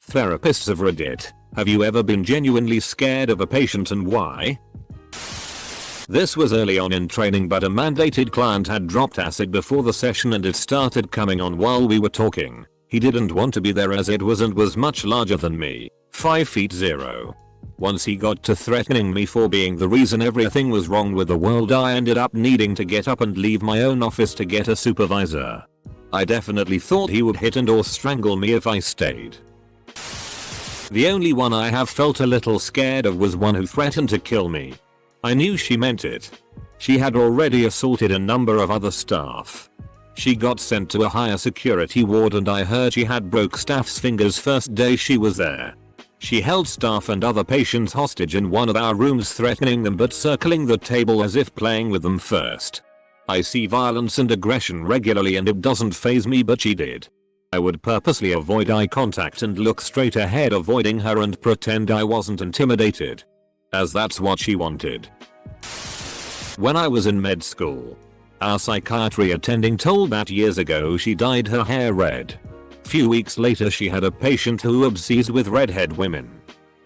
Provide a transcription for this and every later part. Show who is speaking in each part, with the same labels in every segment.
Speaker 1: Therapists of Reddit, have you ever been genuinely scared of a patient and why? This was early on in training, but a mandated client had dropped acid before the session and it started coming on while we were talking. He didn't want to be there as it was and was much larger than me, 5 feet 0. Once he got to threatening me for being the reason everything was wrong with the world, I ended up needing to get up and leave my own office to get a supervisor. I definitely thought he would hit and or strangle me if I stayed. The only one I have felt a little scared of was one who threatened to kill me. I knew she meant it. She had already assaulted a number of other staff. She got sent to a higher security ward and I heard she had broke staff's fingers first day she was there. She held staff and other patients hostage in one of our rooms, threatening them but circling the table as if playing with them first. I see violence and aggression regularly and it doesn't faze me, but she did. I would purposely avoid eye contact and look straight ahead, avoiding her, and pretend I wasn't intimidated, as that's what she wanted. When I was in med school, our psychiatry attending told that years ago she dyed her hair red. Few weeks later she had a patient who obsessed with redhead women.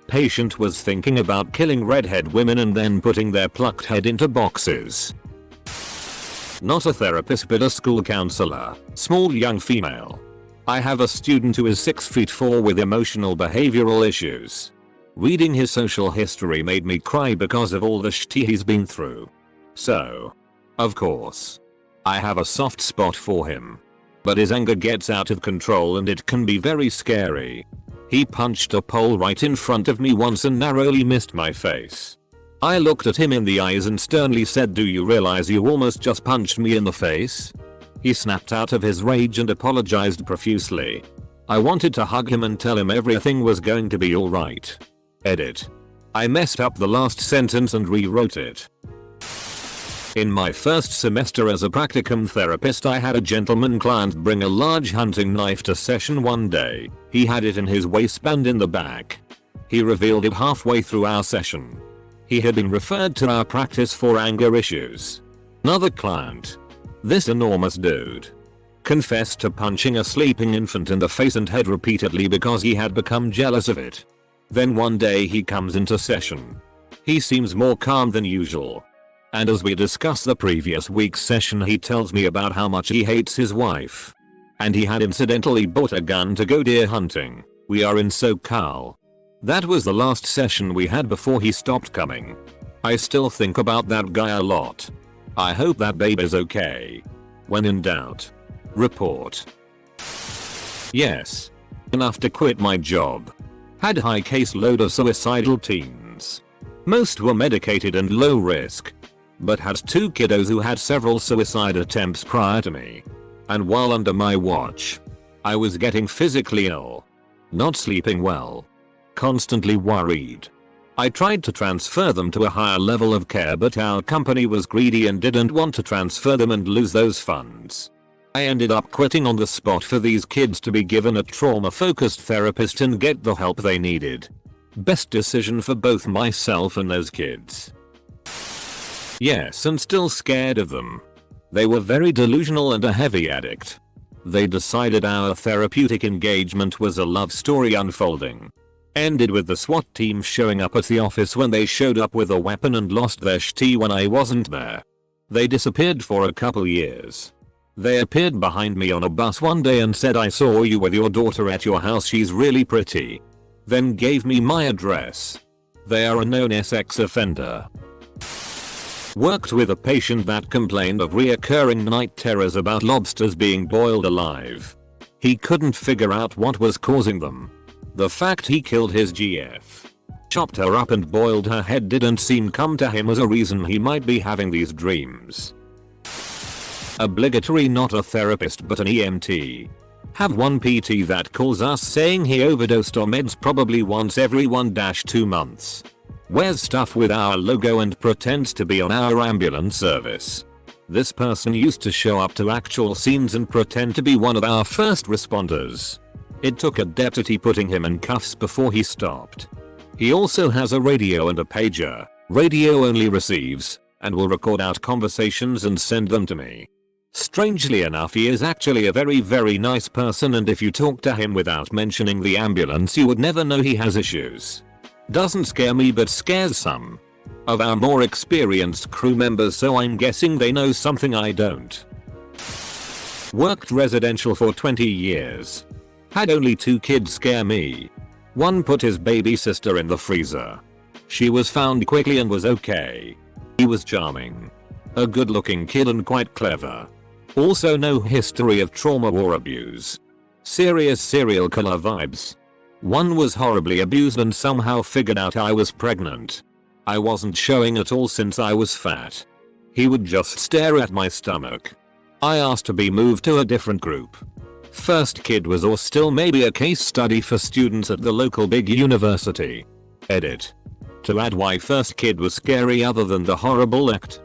Speaker 1: Patient was thinking about killing redhead women and then putting their plucked head into boxes. Not a therapist but a school counselor, small young female. I have a student who is 6 feet 4 with emotional behavioral issues. Reading his social history made me cry because of all the shit he's been through. So, of course, I have a soft spot for him. But his anger gets out of control and it can be very scary. He punched a pole right in front of me once and narrowly missed my face. I looked at him in the eyes and sternly said, "Do you realize you almost just punched me in the face?" He snapped out of his rage and apologized profusely. I wanted to hug him and tell him everything was going to be alright. Edit. I messed up the last sentence and rewrote it. In my first semester as a practicum therapist, I had a gentleman client bring a large hunting knife to session one day. He had it in his waistband in the back. He revealed it halfway through our session. He had been referred to our practice for anger issues. Another client, this enormous dude, confessed to punching a sleeping infant in the face and head repeatedly because he had become jealous of it. Then one day he comes into session. He seems more calm than usual. And as we discuss the previous week's session, he tells me about how much he hates his wife. And he had incidentally bought a gun to go deer hunting. We are in SoCal. That was the last session we had before he stopped coming. I still think about that guy a lot. I hope that babe is okay. When in doubt, report. Yes. Enough to quit my job. Had high caseload of suicidal teens. Most were medicated and low risk. But had 2 kiddos who had several suicide attempts prior to me. And while under my watch, I was getting physically ill. Not sleeping well. Constantly worried. I tried to transfer them to a higher level of care, but our company was greedy and didn't want to transfer them and lose those funds. I ended up quitting on the spot for these kids to be given a trauma-focused therapist and get the help they needed. Best decision for both myself and those kids. Yes, and still scared of them. They were very delusional and a heavy addict. They decided our therapeutic engagement was a love story unfolding. Ended with the SWAT team showing up at the office when they showed up with a weapon and lost their shit when I wasn't there. They disappeared for a couple years. They appeared behind me on a bus one day and said, "I saw you with your daughter at your house, she's really pretty." Then gave me my address. They are a known sex offender. Worked with a patient that complained of reoccurring night terrors about lobsters being boiled alive. He couldn't figure out what was causing them. The fact he killed his GF, chopped her up and boiled her head didn't seem come to him as a reason he might be having these dreams. Obligatory, not a therapist but an EMT. Have one PT that calls us saying he overdosed on meds probably once every 1-2 months. Wears stuff with our logo and pretends to be on our ambulance service. This person used to show up to actual scenes and pretend to be one of our first responders. It took a deputy putting him in cuffs before he stopped. He also has a radio and a pager. Radio only receives, and will record out conversations and send them to me. Strangely enough, he is actually a very nice person, and if you talk to him without mentioning the ambulance you would never know he has issues. Doesn't scare me but scares some of our more experienced crew members, so I'm guessing they know something I don't. Worked residential for 20 years. Had only 2 kids scare me. One put his baby sister in the freezer. She was found quickly and was okay. He was charming. A good looking kid and quite clever. Also no history of trauma or abuse. Serious serial killer vibes. One was horribly abused and somehow figured out I was pregnant. I wasn't showing at all since I was fat. He would just stare at my stomach. I asked to be moved to a different group. First kid was or still maybe a case study for students at the local big university. Edit. To add why first kid was scary other than the horrible act.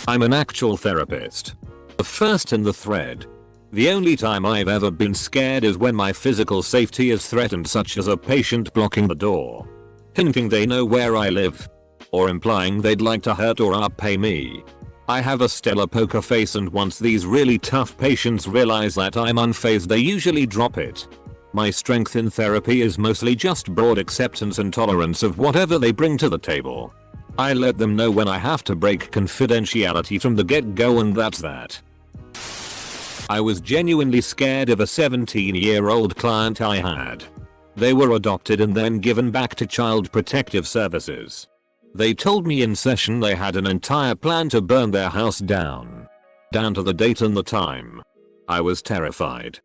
Speaker 1: I'm an actual therapist. The first in the thread. The only time I've ever been scared is when my physical safety is threatened, such as a patient blocking the door, hinting they know where I live, or implying they'd like to hurt or pay me. I have a stellar poker face, and once these really tough patients realize that I'm unfazed they usually drop it. My strength in therapy is mostly just broad acceptance and tolerance of whatever they bring to the table. I let them know when I have to break confidentiality from the get-go, and that's that. I was genuinely scared of a 17-year-old client I had. They were adopted and then given back to Child Protective Services. They told me in session they had an entire plan to burn their house down to the date and the time. I was terrified.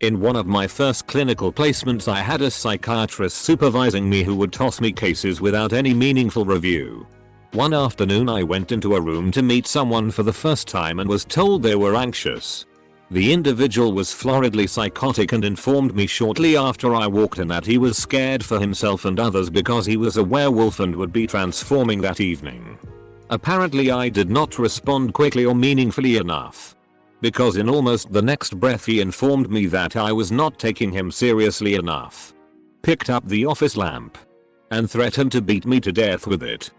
Speaker 1: In one of my first clinical placements I had a psychiatrist supervising me who would toss me cases without any meaningful review. One afternoon I went into a room to meet someone for the first time and was told they were anxious. The individual was floridly psychotic and informed me shortly after I walked in that he was scared for himself and others because he was a werewolf and would be transforming that evening. Apparently I did not respond quickly or meaningfully enough, because in almost the next breath he informed me that I was not taking him seriously enough, picked up the office lamp, and threatened to beat me to death with it.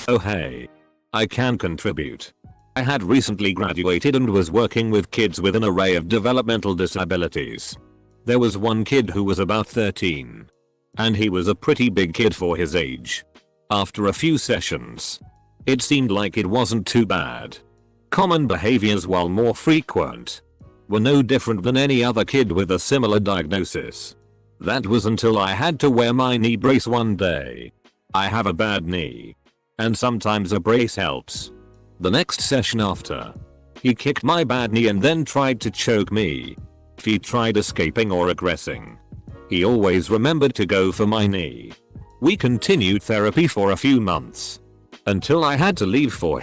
Speaker 1: Oh hey. I can contribute. I had recently graduated and was working with kids with an array of developmental disabilities. There was one kid who was about 13. And he was a pretty big kid for his age. After a few sessions, it seemed like it wasn't too bad. Common behaviors, while more frequent, were no different than any other kid with a similar diagnosis. That was until I had to wear my knee brace one day. I have a bad knee, and sometimes a brace helps. The next session after, he kicked my bad knee and then tried to choke me. If he tried escaping or aggressing, he always remembered to go for my knee. We continued therapy for a few months, until I had to leave for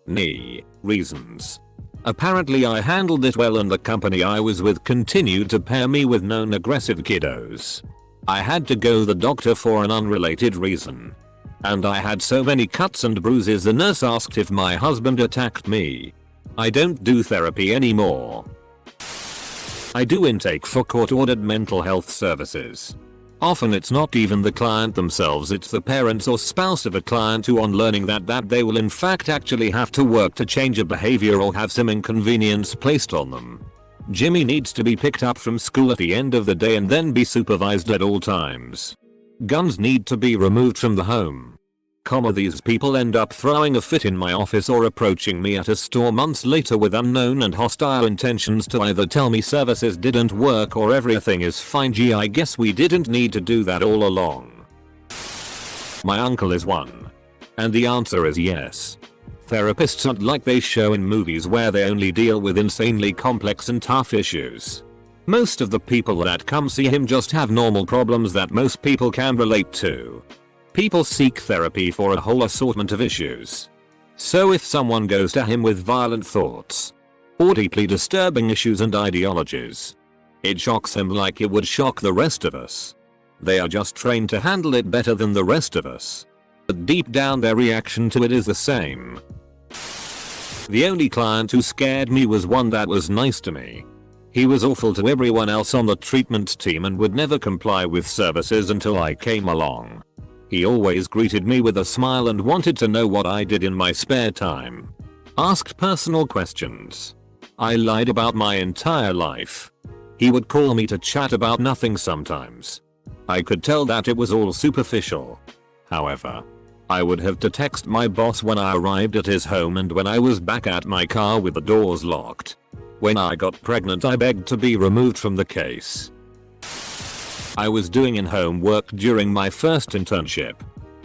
Speaker 1: knee reasons. Apparently I handled it well and the company I was with continued to pair me with known aggressive kiddos. I had to go to the doctor for an unrelated reason. And I had so many cuts and bruises the nurse asked if my husband attacked me. I don't do therapy anymore. I do intake for court-ordered mental health services. Often it's not even the client themselves, it's the parents or spouse of a client who, on learning that they will in fact actually have to work to change a behavior or have some inconvenience placed on them. Jimmy needs to be picked up from school at the end of the day and then be supervised at all times. Guns need to be removed from the home. These people end up throwing a fit in my office or approaching me at a store months later with unknown and hostile intentions to either tell me services didn't work or everything is fine. Gee, I guess we didn't need to do that all along. My uncle is one. And the answer is yes. Therapists aren't like they show in movies where they only deal with insanely complex and tough issues. Most of the people that come see him just have normal problems that most people can relate to. People seek therapy for a whole assortment of issues. So if someone goes to him with violent thoughts, or deeply disturbing issues and ideologies, it shocks him like it would shock the rest of us. They are just trained to handle it better than the rest of us. But deep down their reaction to it is the same. The only client who scared me was one that was nice to me. He was awful to everyone else on the treatment team and would never comply with services until I came along. He always greeted me with a smile and wanted to know what I did in my spare time. Asked personal questions. I lied about my entire life. He would call me to chat about nothing sometimes. I could tell that it was all superficial. However, I would have to text my boss when I arrived at his home and when I was back at my car with the doors locked. When I got pregnant, I begged to be removed from the case. I was doing in-home work during my first internship.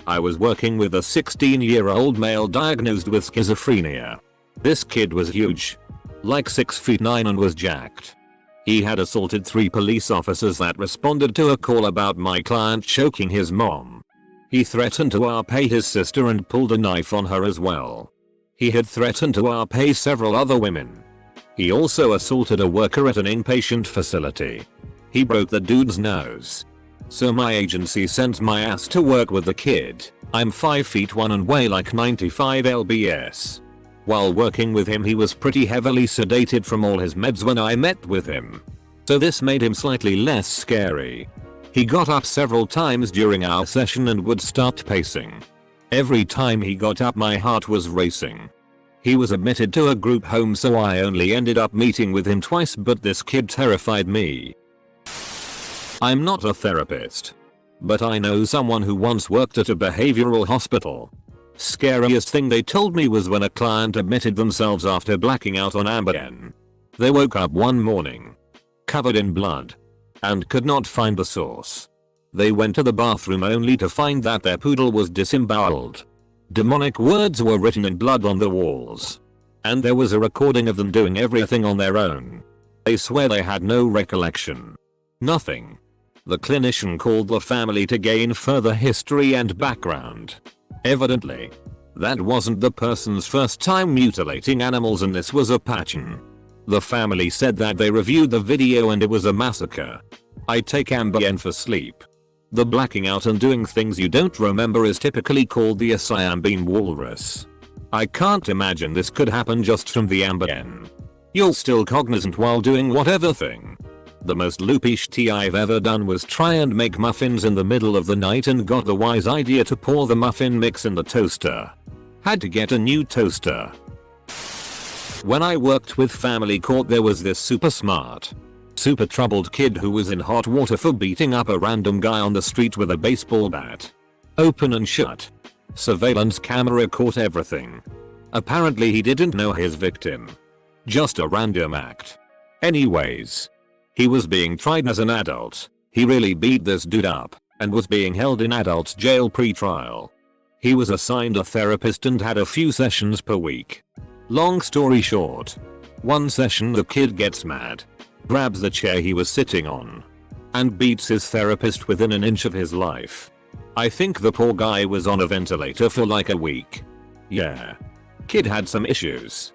Speaker 1: I was working with a 16-year-old male diagnosed with schizophrenia. This kid was huge. Like 6'9" and was jacked. He had assaulted 3 police officers that responded to a call about my client choking his mom. He threatened to RP his sister and pulled a knife on her as well. He had threatened to RP several other women. He also assaulted a worker at an inpatient facility. He broke the dude's nose. So my agency sent my ass to work with the kid. I'm 5'1" and weigh like 95 lbs. While working with him, he was pretty heavily sedated from all his meds when I met with him. So this made him slightly less scary. He got up several times during our session and would start pacing. Every time he got up, my heart was racing. He was admitted to a group home, so I only ended up meeting with him twice, but this kid terrified me. I'm not a therapist, but I know someone who once worked at a behavioral hospital. Scariest thing they told me was when a client admitted themselves after blacking out on Ambien. They woke up one morning, covered in blood, and could not find the source. They went to the bathroom only to find that their poodle was disemboweled. Demonic words were written in blood on the walls. And there was a recording of them doing everything on their own. They swear they had no recollection. Nothing. The clinician called the family to gain further history and background. Evidently, that wasn't the person's first time mutilating animals, and this was a pattern. The family said that they reviewed the video and it was a massacre. I take Ambien for sleep. The blacking out and doing things you don't remember is typically called the Asiambine walrus. I can't imagine this could happen just from the Ambien. You're still cognizant while doing whatever thing. The most loopy shit I've ever done was try and make muffins in the middle of the night and got the wise idea to pour the muffin mix in the toaster. Had to get a new toaster. When I worked with family court, there was this super smart, super troubled kid who was in hot water for beating up a random guy on the street with a baseball bat. Open and shut. Surveillance camera caught everything. Apparently he didn't know his victim. Just a random act. Anyways, he was being tried as an adult. He really beat this dude up and was being held in adult jail pre-trial. He was assigned a therapist and had a few sessions per week. Long story short, one session the kid gets mad, grabs the chair he was sitting on, and beats his therapist within an inch of his life. I think the poor guy was on a ventilator for like a week. Yeah. Kid had some issues.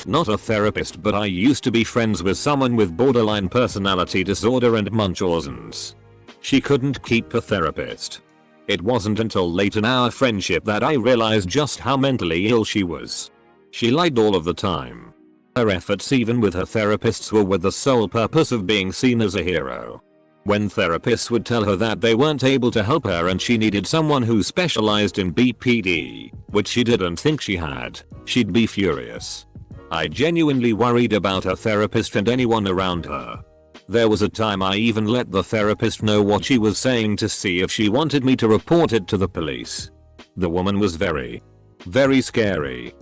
Speaker 1: Not a therapist, but I used to be friends with someone with borderline personality disorder and Munchausen's. She couldn't keep a therapist. It wasn't until late in our friendship that I realized just how mentally ill she was. She lied all of the time. Her efforts even with her therapists were with the sole purpose of being seen as a hero. When therapists would tell her that they weren't able to help her and she needed someone who specialized in BPD, which she didn't think she had, she'd be furious. I genuinely worried about her therapist and anyone around her. There was a time I even let the therapist know what she was saying to see if she wanted me to report it to the police. The woman was very, very scary.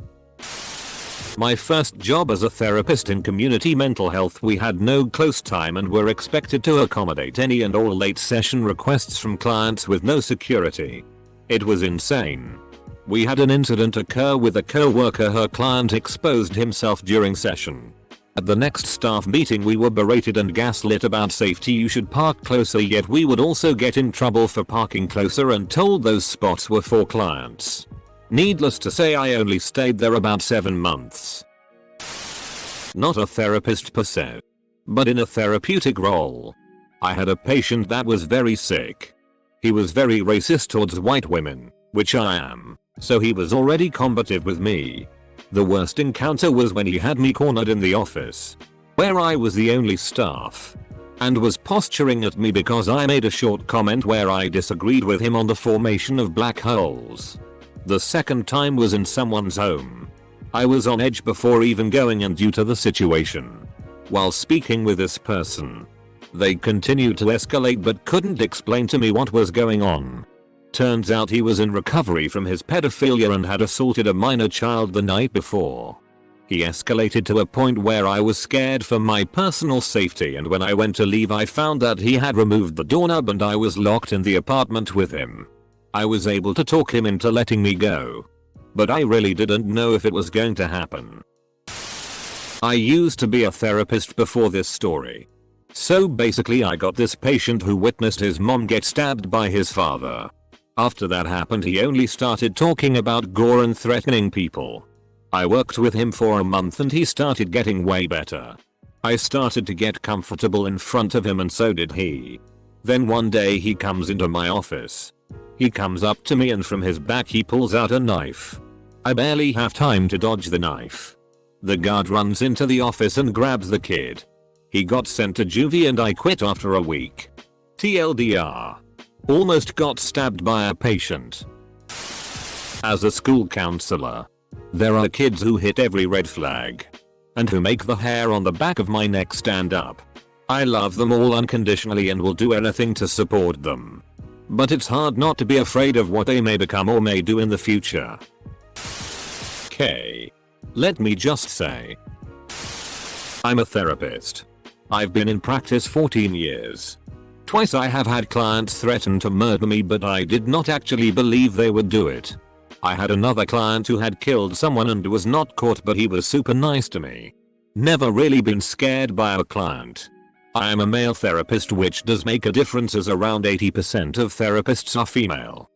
Speaker 1: My first job as a therapist in community mental health, we had no close time and were expected to accommodate any and all late session requests from clients with no security. It was insane. We had an incident occur with a co-worker. Her client exposed himself during session. At the next staff meeting we were berated and gaslit about safety. You should park closer, yet we would also get in trouble for parking closer and told those spots were for clients. Needless to say, I only stayed there about 7 months. Not a therapist per se, but in a therapeutic role. I had a patient that was very sick. He was very racist towards white women, which I am, so he was already combative with me. The worst encounter was when he had me cornered in the office, where I was the only staff, and was posturing at me because I made a short comment where I disagreed with him on the formation of black holes. The second time was in someone's home. I was on edge before even going in due to the situation. While speaking with this person, they continued to escalate but couldn't explain to me what was going on. Turns out he was in recovery from his pedophilia and had assaulted a minor child the night before. He escalated to a point where I was scared for my personal safety, and when I went to leave I found that he had removed the doorknob and I was locked in the apartment with him. I was able to talk him into letting me go, but I really didn't know if it was going to happen. I used to be a therapist before this story. So basically I got this patient who witnessed his mom get stabbed by his father. After that happened he only started talking about gore and threatening people. I worked with him for a month and he started getting way better. I started to get comfortable in front of him and so did he. Then one day he comes into my office. He comes up to me and from his back he pulls out a knife. I barely have time to dodge the knife. The guard runs into the office and grabs the kid. He got sent to juvie and I quit after a week. TLDR. Almost got stabbed by a patient. As a school counselor, there are kids who hit every red flag and who make the hair on the back of my neck stand up. I love them all unconditionally and will do anything to support them. But it's hard not to be afraid of what they may become or may do in the future. Let me just say, I'm a therapist. I've been in practice 14 years. Twice I have had clients threaten to murder me, but I did not actually believe they would do it. I had another client who had killed someone and was not caught, but he was super nice to me. Never really been scared by a client. I am a male therapist, which does make a difference as around 80% of therapists are female.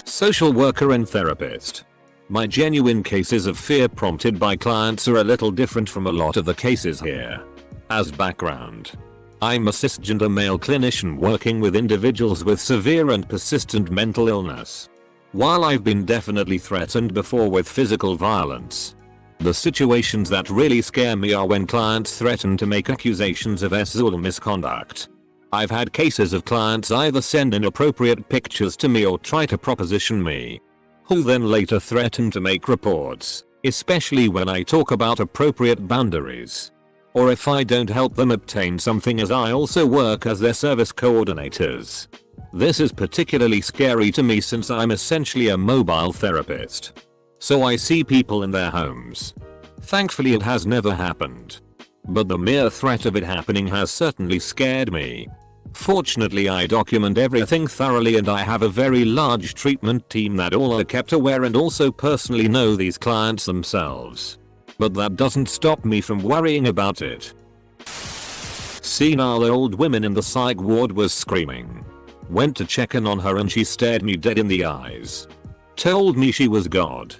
Speaker 1: Social worker and therapist. My genuine cases of fear prompted by clients are a little different from a lot of the cases here. As background, I'm a cisgender male clinician working with individuals with severe and persistent mental illness. While I've been definitely threatened before with physical violence, the situations that really scare me are when clients threaten to make accusations of sexual misconduct. I've had cases of clients either send inappropriate pictures to me or try to proposition me, who then later threaten to make reports, especially when I talk about appropriate boundaries, or if I don't help them obtain something, as I also work as their service coordinators. This is particularly scary to me since I'm essentially a mobile therapist. So I see people in their homes. Thankfully it has never happened, but the mere threat of it happening has certainly scared me. Fortunately I document everything thoroughly and I have a very large treatment team that all are kept aware and also personally know these clients themselves. But that doesn't stop me from worrying about it. Senile old woman in the psych ward was screaming. Went to check in on her and she stared me dead in the eyes. Told me she was God.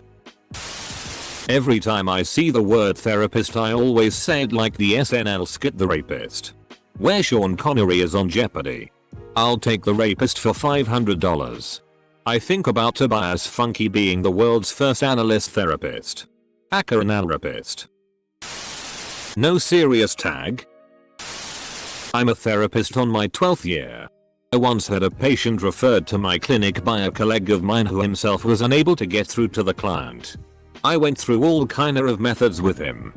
Speaker 1: Every time I see the word therapist I always say it like the SNL skit The Rapist, where Sean Connery is on Jeopardy. I'll take the rapist for $500. I think about Tobias Funke being the world's first analyst therapist. Hacker analrapist. No serious tag. I'm a therapist on my 12th year. I once had a patient referred to my clinic by a colleague of mine who himself was unable to get through to the client. I went through all kinda of methods with him.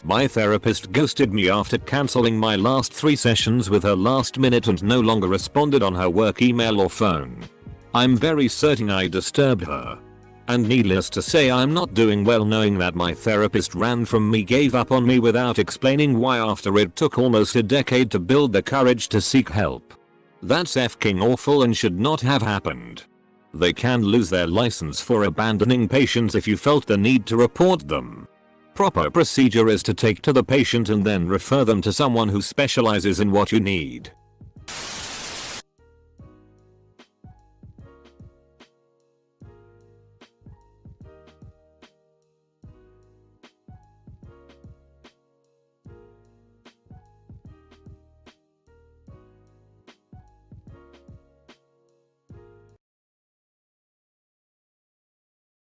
Speaker 1: My therapist ghosted me after cancelling my last 3 sessions with her last minute and no longer responded on her work email or phone. I'm very certain I disturbed her. And needless to say I'm not doing well knowing that my therapist ran from me, gave up on me without explaining why after it took almost a decade to build the courage to seek help. That's f***ing awful and should not have happened. They can lose their license for abandoning patients if you felt the need to report them. Proper procedure is to take to the patient and then refer them to someone who specializes in what you need.